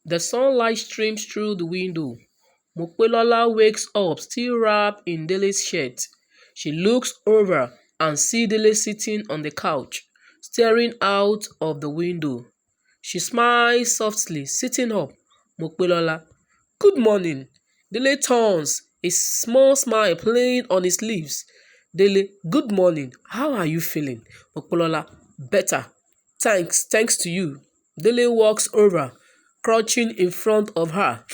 The sunlight streams through the window. Mopelola wakes up, still wrapped in Dele's shirt. She looks over and sees Dele sitting on the couch, staring out of the window. She smiles softly, sitting up. Mopelola, good morning. Dele turns, a small smile playing on his lips. Dele, good morning. How are you feeling? Mopelola, better. Thanks to you. Dele walks over, crouching in front of her.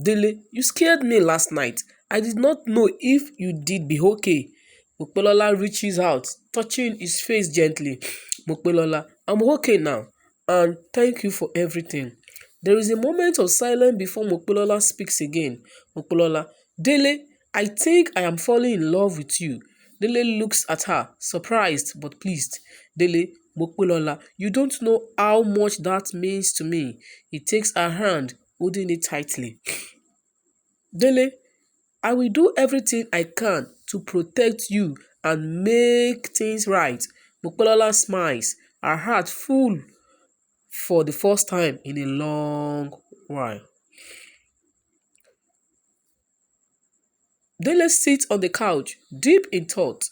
Dele, you scared me last night. I did not know if you did be okay. Mopelola reaches out, touching his face gently. Mopelola, I'm okay now, and thank you for everything. There is a moment of silence before Mopelola speaks again. Mopelola, Dele, I think I am falling in love with you. Dele looks at her, surprised but pleased. Dele, Mopelola, you don't know how much that means to me. He takes her hand, holding it tightly. Dele, I will do everything I can to protect you and make things right. Mopelola smiles, her heart full for the first time in a long while. Dele sits on the couch, deep in thought.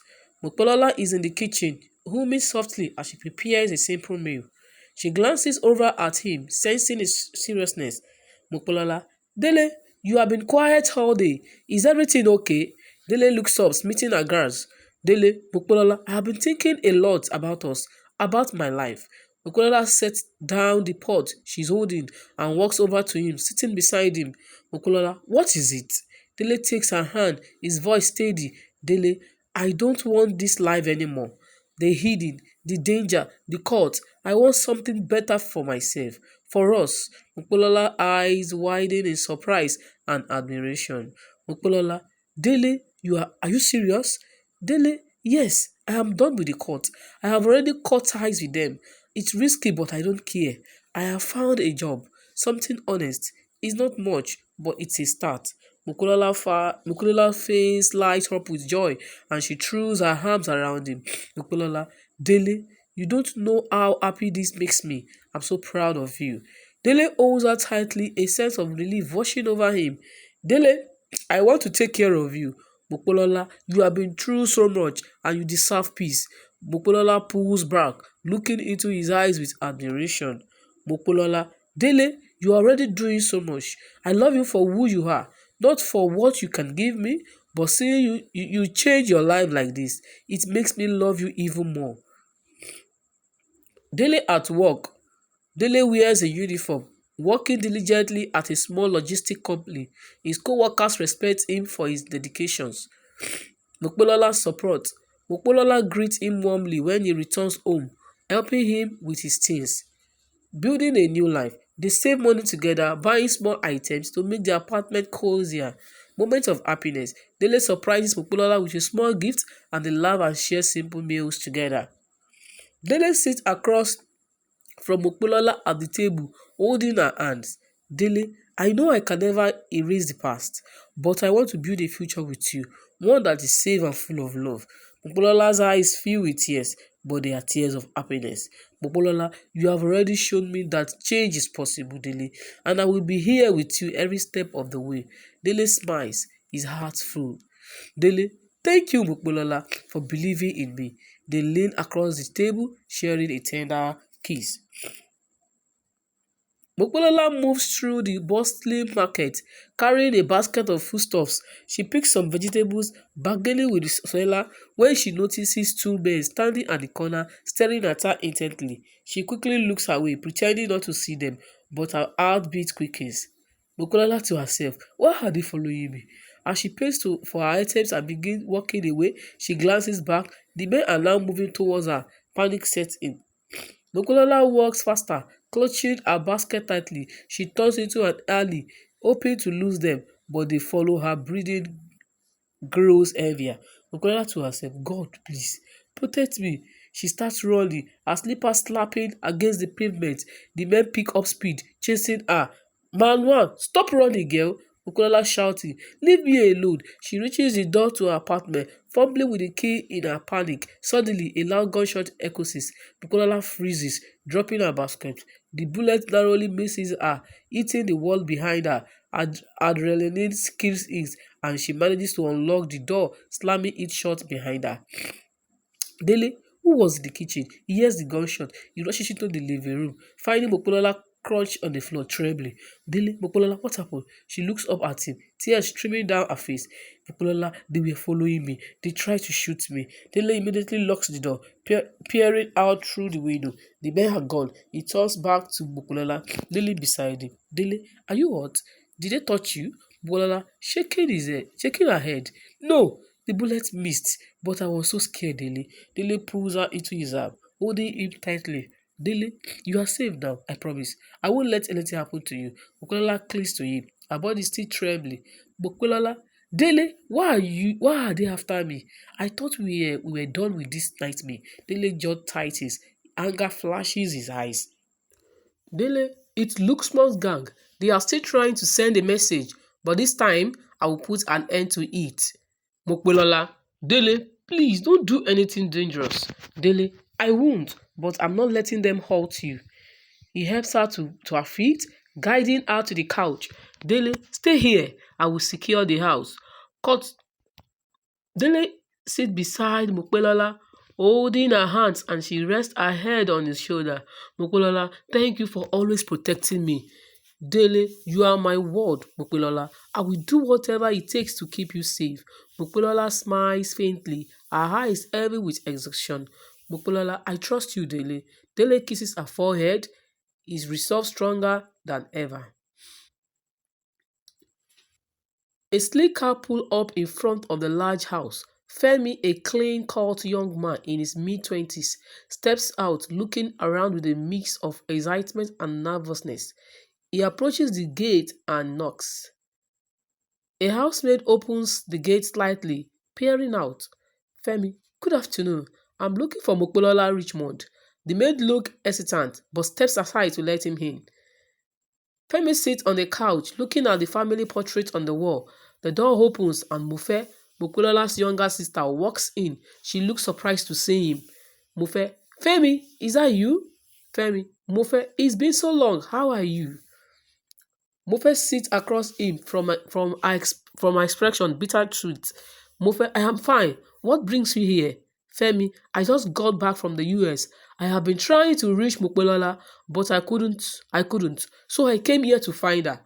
Mopelola is in the kitchen, humming softly as she prepares a simple meal. She glances over at him, sensing his seriousness. Mopelola, Dele, you have been quiet all day. Is everything okay? Dele looks up, smitten aghast. Dele, Mopelola, I have been thinking a lot about us, about my life. Mopelola sets down the pot she's holding and walks over to him, sitting beside him. Mopelola, what is it? Dele takes her hand, his voice steady. Dele, I don't want this life anymore. The hidden, the danger, the court. I want something better for myself, for us. Mopolola eyes widen in surprise and admiration. Mopolola, Dele, are you serious? Dele, yes, I am done with the court. I have already cut ties with them. It's risky, but I don't care. I have found a job, something honest. It's not much, but it's a start. Mukulola's face lights up with joy and she throws her arms around him. Mukulola, Dele, you don't know how happy this makes me. I'm so proud of you. Dele holds her tightly, a sense of relief washing over him. Dele, I want to take care of you. Mukulola, you have been through so much and you deserve peace. Mukulola pulls back, looking into his eyes with admiration. Mukulola, Dele, you are already doing so much. I love you for who you are, not for what you can give me, but seeing you change your life like this, it makes me love you even more. Dele at work. Dele wears a uniform, working diligently at a small logistic company. His co-workers respect him for his dedications. Mopelola support. Mopelola greets him warmly when he returns home, helping him with his things. Building a new life. They save money together, buying small items to make the apartment cozier. Moments of happiness. Dele surprises Mopelola with a small gift and they laugh and share simple meals together. Dele sits across from Mopelola at the table, holding her hands. Dele, I know I can never erase the past, but I want to build a future with you, one that is safe and full of love. Mopelola's eyes fill with tears, but they are tears of happiness. Mopelola, you have already shown me that change is possible, Dele, and I will be here with you every step of the way. Dele smiles, his heart full. Dele, thank you, Mopelola, for believing in me. They lean across the table, sharing a tender kiss. Mopelola moves through the bustling market, carrying a basket of foodstuffs. She picks some vegetables, bargaining with the seller when she notices two men standing at the corner, staring at her intently. She quickly looks away, pretending not to see them, but her heartbeat quickens. Mopelola to herself, why are they following me? As she pays for her items and begins walking away, she glances back. The men are now moving towards her. Panic sets in. Mopelola walks faster, clutching her basket tightly. She turns into an alley, hoping to lose them, but they follow her. Breathing grows heavier. Mopelola to herself, God, please, protect me. She starts running, her slippers slapping against the pavement. The men pick up speed, chasing her. Man one, stop running, girl. Mopelola shouting, leave me alone. She reaches the door to her apartment, fumbling with the key in her panic. Suddenly, a loud gunshot echoes. Mopelola freezes, dropping her basket. The bullet narrowly misses her, hitting the wall behind her. Adrenaline skips in, and she manages to unlock the door, slamming it shut behind her. Dele, who was in the kitchen, hears the gunshot. He rushes into the living room, finding Mopelola crouched on the floor, trembling. Dele, Mopelola, what happened? She looks up at him, tears streaming down her face. Mopelola, they were following me. They tried to shoot me. Dele immediately locks the door, peering out through the window. The men are gone. He turns back to Mopelola, Dele beside him. Dele, are you hurt? Did they touch you? Mopelola, shaking her head. No, the bullet missed, but I was so scared, Dele. Dele pulls her into his arm, holding him tightly. Dele, you are safe now, I promise. I won't let anything happen to you. Bukola clings to him, her body still trembling. Bukola, Dele, why are they after me? I thought we were done with this nightmare. Dele jaw tightens, anger flashes his eyes. Dele, it looks Luxmon's gang. They are still trying to send a message, but this time I will put an end to it. Mopelola, Dele, please don't do anything dangerous. Dele, I won't, but I'm not letting them halt you. He helps her to her feet, guiding her to the couch. Dele, stay here. I will secure the house. Cut. Dele sits beside Mopelola, holding her hands, and she rests her head on his shoulder. Mopelola, thank you for always protecting me. Dele, you are my word, Mopelola. I will do whatever it takes to keep you safe. Mopelola smiles faintly, her eyes heavy with exhaustion. Mopelola, I trust you, Dele. Dele kisses her forehead, his resolve stronger than ever. A sleek car pulled up in front of the large house. Femi, a clean-cut young man in his mid-twenties, steps out, looking around with a mix of excitement and nervousness. He approaches the gate and knocks. A housemaid opens the gate slightly, peering out. Femi, good afternoon. I'm looking for Mopelola Richmond. The maid looks hesitant, but steps aside to let him in. Femi sits on the couch, looking at the family portrait on the wall. The door opens and Mufe, Mopelola's younger sister, walks in. She looks surprised to see him. Mufe, Femi, is that you? Femi, Mufe, it's been so long. How are you? Mofe sits across him from my expression, bitter truth. Mofe, I am fine. What brings you here? Femi, I just got back from the US. I have been trying to reach Mopelola, but I couldn't. So I came here to find her.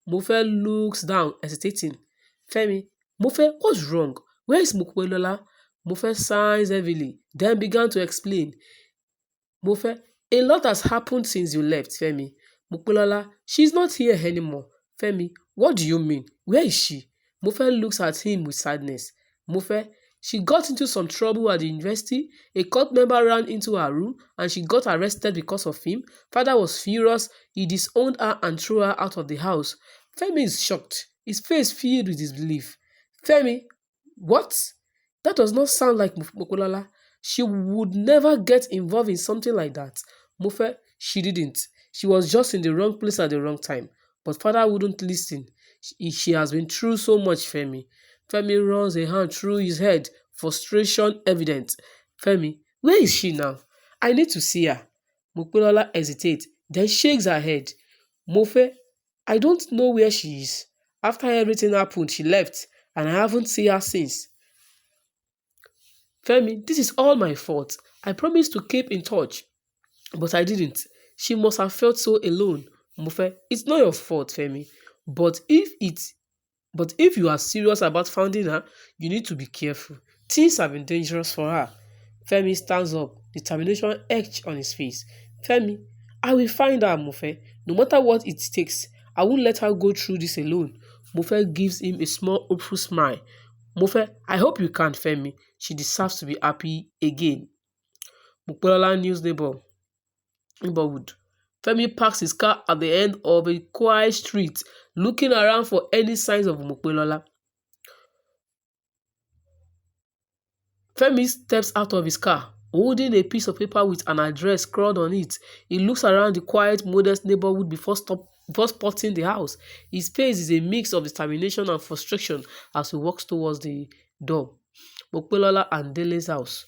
Mofe looks down, hesitating. Femi, Mofe, what's wrong? Where is Mopelola? Mofe sighs heavily, then began to explain. Mofe, a lot has happened since you left, Femi. Mopelola, she's not here anymore. Femi, what do you mean? Where is she? Mofe looks at him with sadness. Mofe, she got into some trouble at the university. A court member ran into her room and she got arrested because of him. Father was furious. He disowned her and threw her out of the house. Femi is shocked, his face filled with disbelief. Femi, what? That does not sound like Mopelola. She would never get involved in something like that. Mofe, she didn't. She was just in the wrong place at the wrong time. But father wouldn't listen. She has been through so much, Femi. Femi runs a hand through his head, frustration evident. Femi, where is she now? I need to see her. Mopelola hesitates, then shakes her head. Mofe, I don't know where she is. After everything happened, she left, and I haven't seen her since. Femi, this is all my fault. I promised to keep in touch, but I didn't. She must have felt so alone. Mofe, it's not your fault, Femi. But if you are serious about finding her, you need to be careful. Things have been dangerous for her. Femi stands up, determination etched on his face. Femi, I will find her, Mofe. No matter what it takes, I won't let her go through this alone. Mofe gives him a small hopeful smile. Mofe, I hope you can, Femi. She deserves to be happy again. Mopelola neighborhood. Femi parks his car at the end of a quiet street, looking around for any signs of Mopelola. Femi steps out of his car, holding a piece of paper with an address scrawled on it. He looks around the quiet, modest neighborhood before spotting the house. His face is a mix of determination and frustration as he walks towards the door. Mopelola and Dele's house.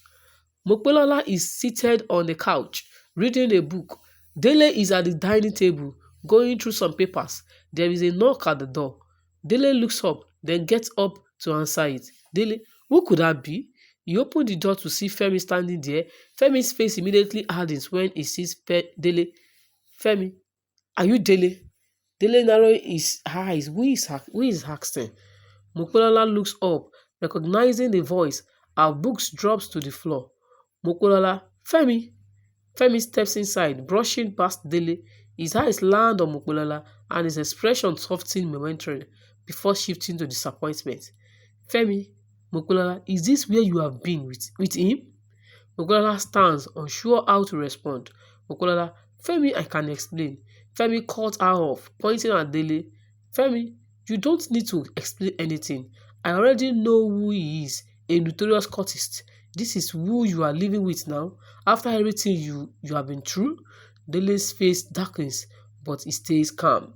Mopelola is seated on the couch, reading a book. Dele is at the dining table, going through some papers. There is a knock at the door. Dele looks up, then gets up to answer it. Dele, who could that be? He opened the door to see Femi standing there. Femi's face immediately hardens when he sees Dele. Femi, are you Dele? Dele narrowed his eyes. Who is asking? Mopelola looks up, recognizing the voice. Her books drops to the floor. Mopelola, Femi. Femi steps inside, brushing past Dele. His eyes land on Mopelola and his expression softens momentarily before shifting to disappointment. Femi, Mopelola, is this where you have been with him? Mopelola stands, unsure how to respond. Mopelola, Femi, I can explain. Femi cut her off, pointing at Dele. Femi, you don't need to explain anything. I already know who he is, a notorious cultist. This is who you are living with now. After everything you have been through, Dele's face darkens, but he stays calm.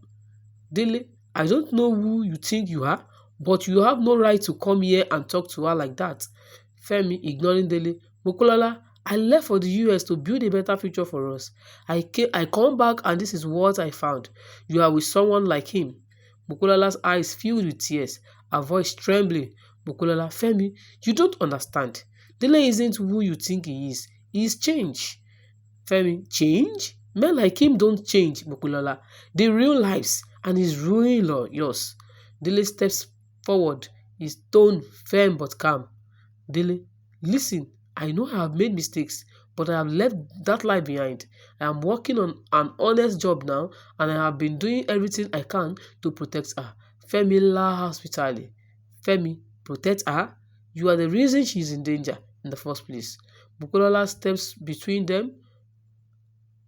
Dele, I don't know who you think you are, but you have no right to come here and talk to her like that. Femi, ignoring Dele, Mokolala, I left for the US to build a better future for us. I come back and this is what I found. You are with someone like him. Mokolala's eyes filled with tears, her voice trembling. Mokolala, Femi, you don't understand. Dele isn't who you think he is. He's changed. Femi, change? Men like him don't change, Mokulola. They real lives, and he's ruining yours. Dele steps forward, his tone firm but calm. Dele, listen, I know I have made mistakes, but I have left that life behind. I am working on an honest job now, and I have been doing everything I can to protect her. Femi laughs bitterly. Femi, protect her? You are the reason she is in danger in the first place. Bukulola steps between them,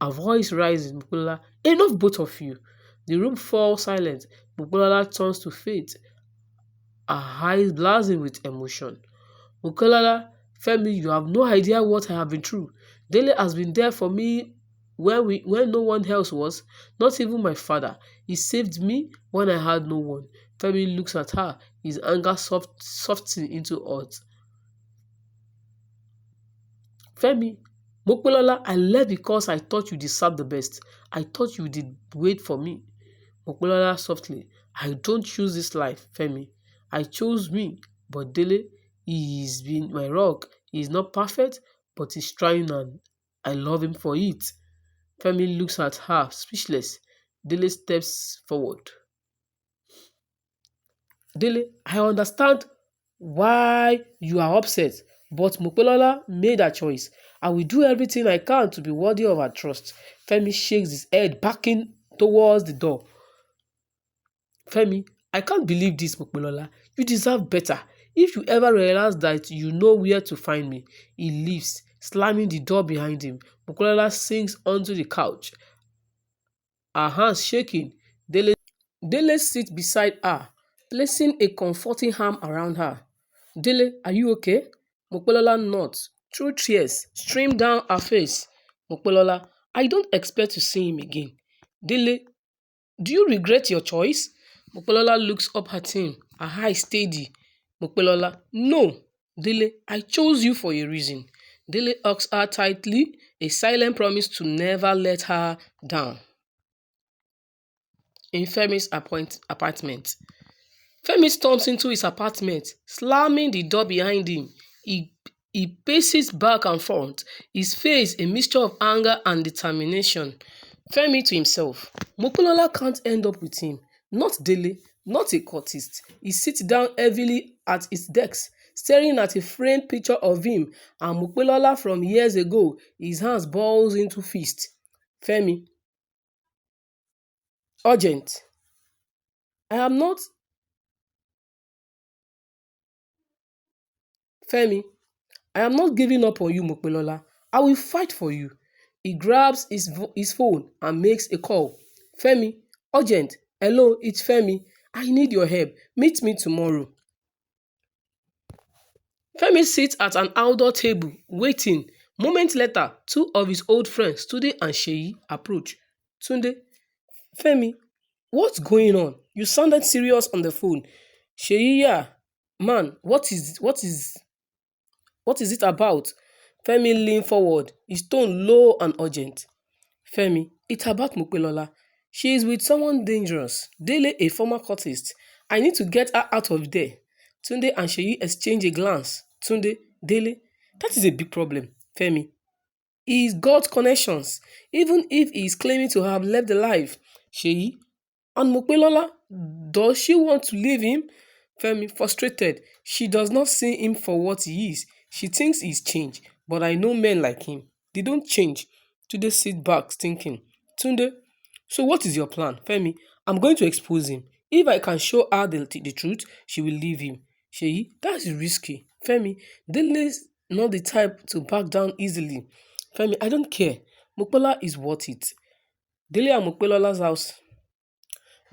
a voice rises. Bukulola, enough both of you. The room falls silent. Bukulola turns to Faith, her eyes blazing with emotion. Bukulola, Femi, you have no idea what I have been through. Dele has been there for me when no one else was, not even my father. He saved me when I had no one. Femi looks at her, his anger softening into hurt. Femi, Mopelola, I left because I thought you deserved the best. I thought you did wait for me. Mopelola softly, I don't choose this life, Femi. I chose me. But Dele, he's been my rock. He's not perfect, but he's trying and I love him for it. Femi looks at her, speechless. Dele steps forward. Dele, I understand why you are upset, but Mopelola made her choice. I will do everything I can to be worthy of her trust. Femi shakes his head, backing towards the door. Femi, I can't believe this, Mopelola. You deserve better. If you ever realize that you know where to find me, he leaves, slamming the door behind him. Mopelola sinks onto the couch, her hands shaking. Dele sits beside her, placing a comforting arm around her. Dele, are you okay? Mopelola nods. Through tears stream down her face. Mopelola, I don't expect to see him again. Dele, do you regret your choice? Mopelola looks up at him, her eyes steady. Mopelola, no. Dele, I chose you for a reason. Dele hugs her tightly, a silent promise to never let her down. In Femi's apartment. Femi storms into his apartment, slamming the door behind him. He paces back and forth, his face a mixture of anger and determination. Femi to himself, Mopelola can't end up with him. Not Dele, not a cultist. He sits down heavily at his desk, staring at a framed picture of him and Mopelola from years ago, his hands balls into fist. Femi, urgent. I am not Femi. I am not giving up on you, Mopelola. I will fight for you. He grabs his phone and makes a call. Femi, urgent. Hello, it's Femi. I need your help. Meet me tomorrow. Femi sits at an outdoor table, waiting. Moments later, two of his old friends, Tunde and Sheyi, approach. Tunde, Femi, what's going on? You sounded serious on the phone. Sheyi, yeah. Man, what is it about? Femi leaned forward, his tone low and urgent. Femi, it's about Mopelola. She is with someone dangerous. Dele, a former cultist. I need to get her out of there. Tunde and Sheyi exchange a glance. Tunde, Dele, that is a big problem. Femi, he is God's connections, even if he is claiming to have left alive. Sheyi, and Mopelola, does she want to leave him? Femi, frustrated, she does not see him for what he is. She thinks he's changed, but I know men like him. They don't change. Tunde sit back thinking. Tunde, so what is your plan? Femi, I'm going to expose him. If I can show her the truth, she will leave him. Sheyi, that's risky. Femi, Dele's not the type to back down easily. Femi, I don't care. Mopola is worth it. Dele and Mopelola's house.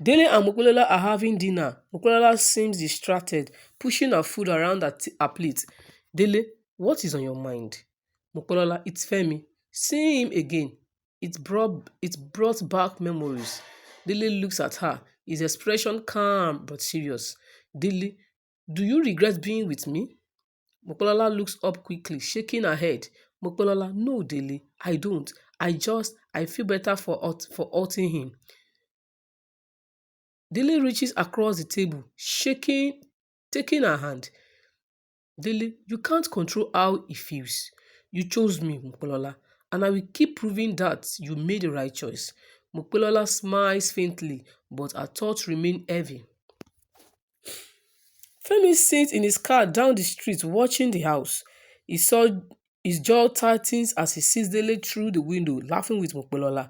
Dele and Mopelola are having dinner. Mopelola seems distracted, pushing her food around her plate. Dele, what is on your mind? Mopelola, it's Femi. Seeing him again, it brought back memories. Dele looks at her, his expression calm but serious. Dele, do you regret being with me? Mopelola looks up quickly, shaking her head. Mopelola, no, Dele, I don't. I feel better for hurting him. Dele reaches across the table, taking her hand. Dele, you can't control how he feels. You chose me, Mupolola, and I will keep proving that you made the right choice. Mupolola smiles faintly, but her thoughts remain heavy. Femi sits in his car down the street watching the house. He saw his jaw tightens as he sees Dele through the window, laughing with Mupolola.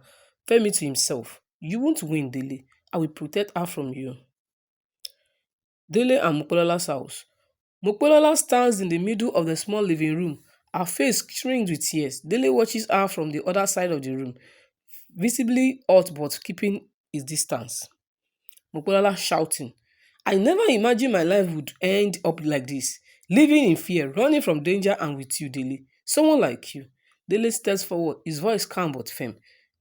Femi to himself, you won't win, Dele. I will protect her from you. Dele and Mopelola's house. Mopelola stands in the middle of the small living room. Her face shrinks with tears. Dele watches her from the other side of the room, visibly hurt but keeping his distance. Mopelola shouting, I never imagined my life would end up like this. Living in fear, running from danger and with you, Dele. Someone like you. Dele steps forward, his voice calm but firm.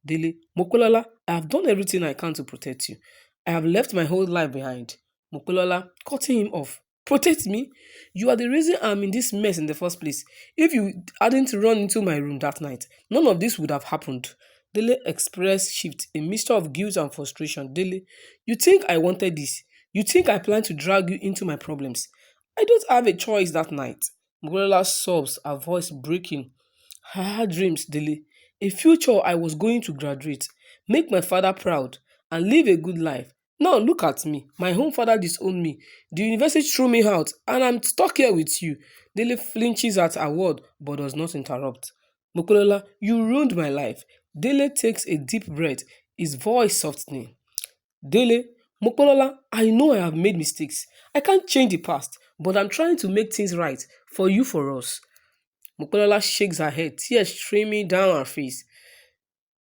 Dele, Mopelola, I have done everything I can to protect you. I have left my whole life behind. Mopelola, cutting him off. Protect me? You are the reason I'm in this mess in the first place. If you hadn't run into my room that night, none of this would have happened. Dele expressed shift, a mixture of guilt and frustration. Dele, you think I wanted this? You think I plan to drag you into my problems? I don't have a choice that night. Mugrola sobs, her voice breaking. I had dreams, Dele. A future I was going to graduate, make my father proud, and live a good life. Now look at me. My home father disowned me. The university threw me out, and I'm stuck here with you. Dele flinches at her word, but does not interrupt. Mokolola, you ruined my life. Dele takes a deep breath, his voice softening. Dele, Mokolola, I know I have made mistakes. I can't change the past, but I'm trying to make things right for you, for us. Mokolola shakes her head, tears streaming down her face.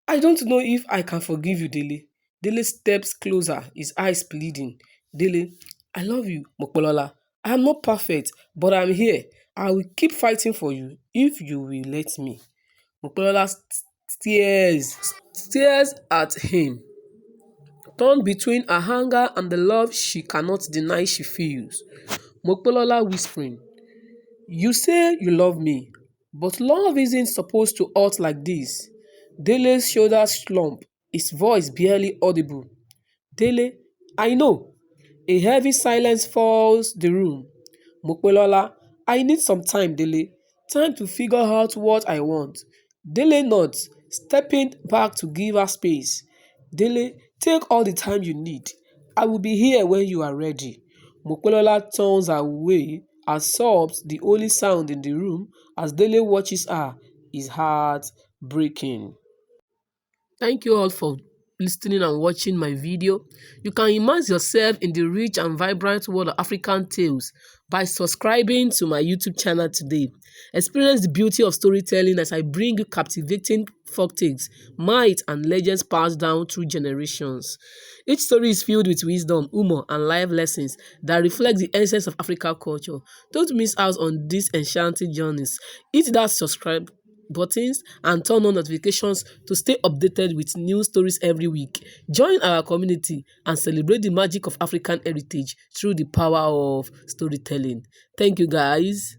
I don't know if I can forgive you, Dele. Dele steps closer, his eyes pleading. Dele, I love you, Mokolola. I am not perfect, but I'm here. I will keep fighting for you if you will let me. Mokolola stares at him, torn between her anger and the love she cannot deny she feels. Mokolola whispering, you say you love me, but love isn't supposed to hurt like this. Dele's shoulders slump, his voice barely audible. Dele, I know. A heavy silence fills the room. Mopelola, I need some time, Dele. Time to figure out what I want. Dele nods, stepping back to give her space. Dele, take all the time you need. I will be here when you are ready. Mopelola turns away and sobs the only sound in the room as Dele watches her, his heart breaking. Thank you all for listening and watching my video. You can immerse yourself in the rich and vibrant world of African tales by subscribing to my YouTube channel today. Experience the beauty of storytelling as I bring you captivating folk tales, might, and legends passed down through generations. Each story is filled with wisdom, humor, and life lessons that reflect the essence of African culture. Don't miss out on these enchanting journeys. Hit that subscribe buttons and turn on notifications to stay updated with new stories every week. Join our community and celebrate the magic of African heritage through the power of storytelling. Thank you, guys.